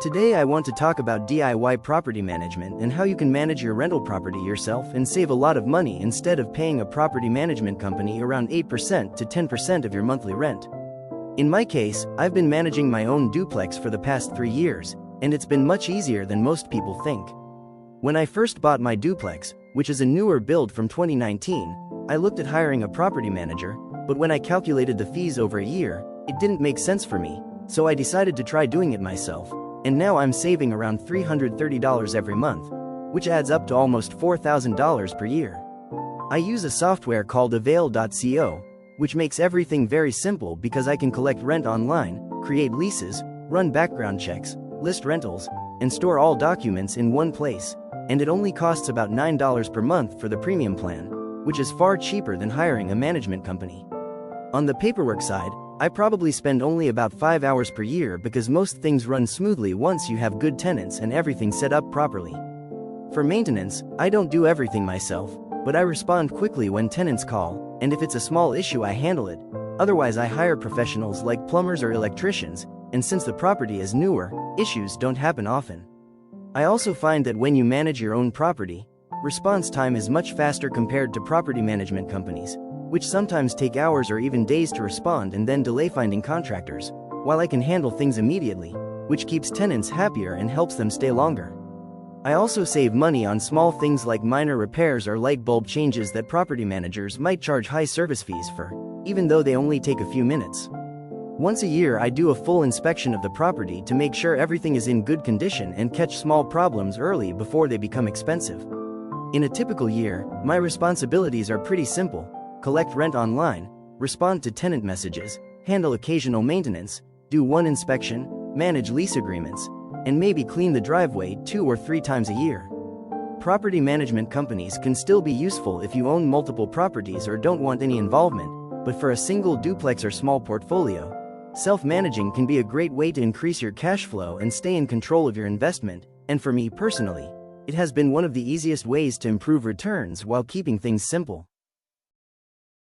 Today I want to talk about DIY property management and how you can manage your rental property yourself and save a lot of money instead of paying a property management company around 8% to 10% of your monthly rent. In my case, I've been managing my own duplex for the past 3 years, and it's been much easier than most people think. When I first bought my duplex, which is a newer build from 2019, I looked at hiring a property manager, but when I calculated the fees over a year, it didn't make sense for me, so I decided to try doing it myself. And now I'm saving around $330 every month, which adds up to almost $4,000 per year. I use a software called avail.co, which makes everything very simple because I can collect rent online, create leases, run background checks, list rentals, and store all documents in one place, and it only costs about $9 per month for the premium plan, which is far cheaper than hiring a management company. On the paperwork side, I probably spend only about 5 hours per year because most things run smoothly once you have good tenants and everything set up properly. For maintenance, I don't do everything myself, but I respond quickly when tenants call, and if it's a small issue I handle it. Otherwise I hire professionals like plumbers or electricians, and since the property is newer, issues don't happen often. I also find that when you manage your own property, response time is much faster compared to property management companies, which sometimes take hours or even days to respond and then delay finding contractors, while I can handle things immediately, which keeps tenants happier and helps them stay longer. I also save money on small things like minor repairs or light bulb changes that property managers might charge high service fees for, even though they only take a few minutes. Once a year I do a full inspection of the property to make sure everything is in good condition and catch small problems early before they become expensive. In a typical year, my responsibilities are pretty simple: collect rent online, respond to tenant messages, handle occasional maintenance, do one inspection, manage lease agreements, and maybe clean the driveway 2 or 3 times a year. Property management companies can still be useful if you own multiple properties or don't want any involvement, but for a single duplex or small portfolio, self-managing can be a great way to increase your cash flow and stay in control of your investment, and for me personally, it has been one of the easiest ways to improve returns while keeping things simple.